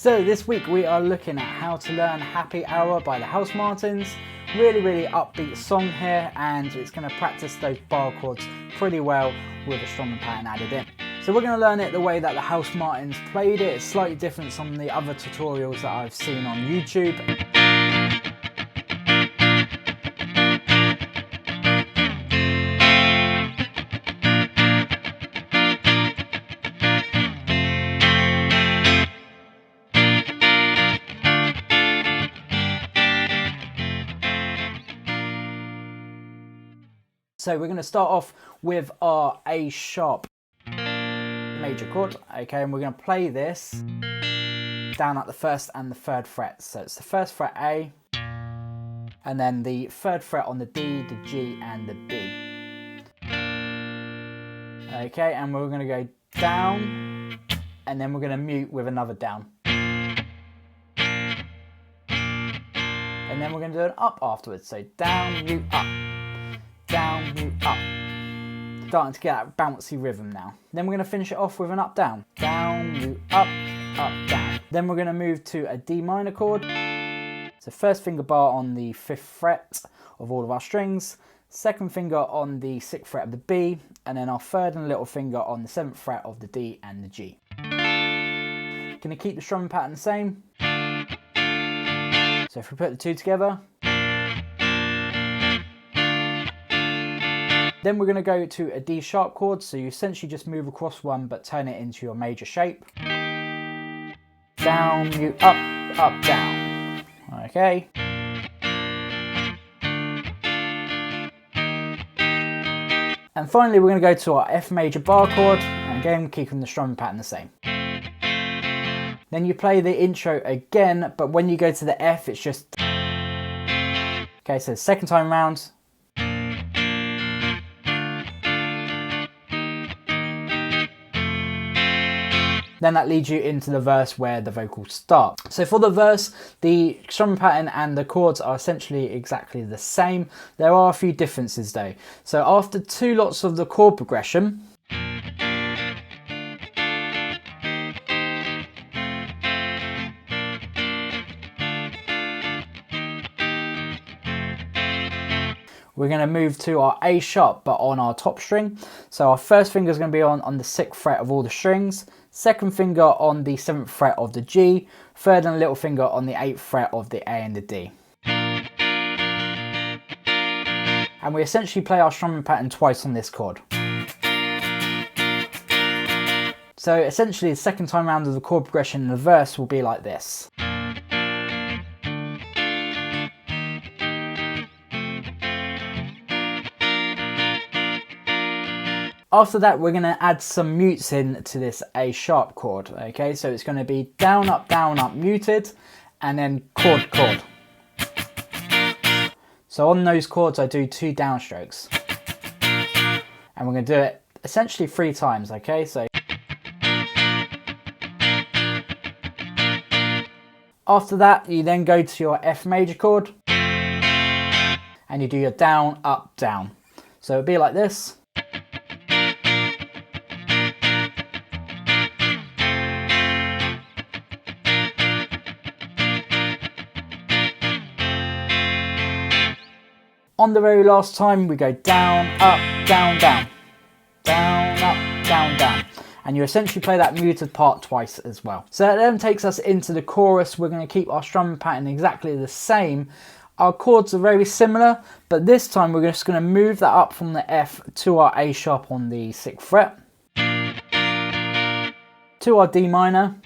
So this week we are looking at how to learn Happy Hour by the Housemartins. Really upbeat song here, and it's going to practice those bar chords pretty well with a strumming pattern added in. So we're going to learn it the way that the Housemartins played it. It's slightly different from the other tutorials that I've seen on YouTube. So we're going to start off with our A sharp major chord, okay, and we're going to play this down at the first and the third fret. So it's the first fret A, and then the third fret on the D, the G, and the B. Okay, and we're going to go down, and then we're going to mute with another down. And then we're going to do an up afterwards, so down, mute, up. Down, mute, up. Starting to get that bouncy rhythm now. Then we're going to finish it off with an up, down. Down, mute, up, down. Then we're going to move to a D minor chord. So first finger bar on the 5th fret of all of our strings, second finger on the 6th fret of the B, and then our third and little finger on the 7th fret of the D and the G. Going to keep the strumming pattern the same. So if we put the two together, then we're going to go to a D sharp chord, so you essentially just move across one but turn it into your major shape. Down, mute, up, down. Okay. And finally we're going to go to our F major bar chord, and again keeping the strumming pattern the same. Then you play the intro again, but when you go to the F it's just... Okay, so second time round. Then that leads you into the verse where the vocals start. So for the verse, the strumming pattern and the chords are essentially exactly the same. There are a few differences though. So after 2 lots of the chord progression, we're going to move to our A sharp, but on our top string. So our first finger is going to be on the 6th fret of all the strings, second finger on the 7th fret of the G, third and little finger on the 8th fret of the A and the D. And we essentially play our strumming pattern twice on this chord. So essentially the second time round of the chord progression in the verse will be like this. After that, we're going to add some mutes in to this A sharp chord. Okay, so it's going to be down, up, muted, and then chord. So on those chords, I do 2 downstrokes. And we're going to do it essentially 3 times, okay? So after that, you then go to your F major chord, and you do your down, up, down. So it'll be like this. On the very last time, we go down, up, down, down. Down, up, down. And you essentially play that muted part twice as well. So that then takes us into the chorus. We're going to keep our strumming pattern exactly the same. Our chords are very similar, but this time we're just going to move that up from the F to our A sharp on the 6th fret, to our D minor.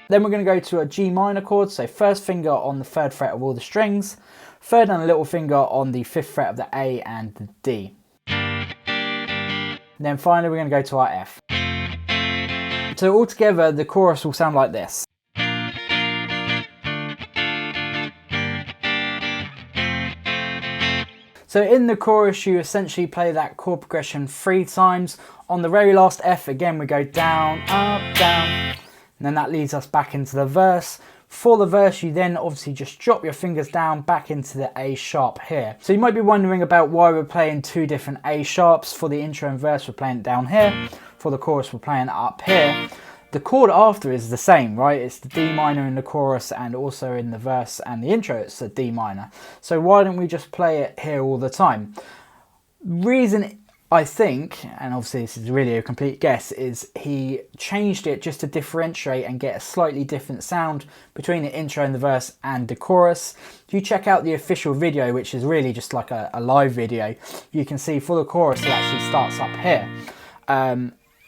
Then we're going to go to a G minor chord, so first finger on the 3rd fret of all the strings, third and a little finger on the 5th fret of the A and the D. And then finally we're going to go to our F. So altogether the chorus will sound like this. So in the chorus you essentially play that chord progression 3 times. On the very last F again we go down, up, down, and then that leads us back into the verse. For the verse, you then obviously just drop your fingers down back into the A sharp here. So you might be wondering about why we're playing 2 different A sharps. For the intro and verse, we're playing it down here. For the chorus, we're playing it up here. The chord after is the same, right? It's the D minor in the chorus, and also in the verse and the intro it's a D minor. So why don't we just play it here all the time? Reason I think, and obviously this is really a complete guess, is he changed it just to differentiate and get a slightly different sound between the intro and the verse and the chorus. If you check out the official video, which is really just like a live video, you can see for the chorus it actually starts up here.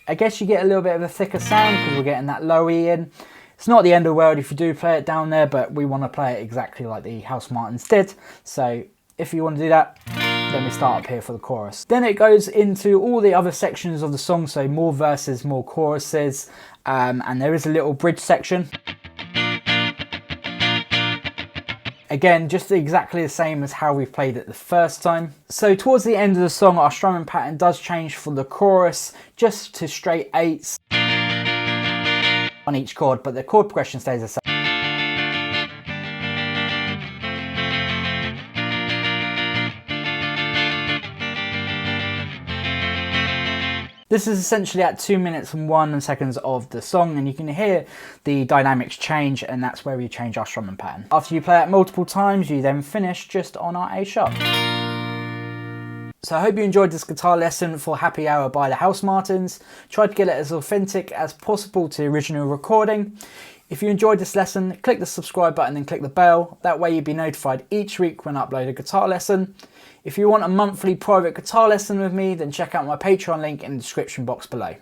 I guess you get a little bit of a thicker sound because we're getting that low E in. It's not the end of the world if you do play it down there, but we want to play it exactly like the Housemartins did. So if you want to do that, then we start up here for the chorus. Then it goes into all the other sections of the song, so more verses, more choruses, and there is a little bridge section. Again, just exactly the same as how we played it the first time. So towards the end of the song, our strumming pattern does change for the chorus, just to straight 8s on each chord, but the chord progression stays the same. This is essentially at 2 minutes and 1 seconds of the song, and you can hear the dynamics change, and that's where we change our strumming pattern. After you play it multiple times, you then finish just on our A sharp. So I hope you enjoyed this guitar lesson for Happy Hour by the Housemartins. Tried to get it as authentic as possible to the original recording. If you enjoyed this lesson, click the subscribe button and click the bell. That way you'll be notified each week when I upload a guitar lesson. If you want a monthly private guitar lesson with me, then check out my Patreon link in the description box below.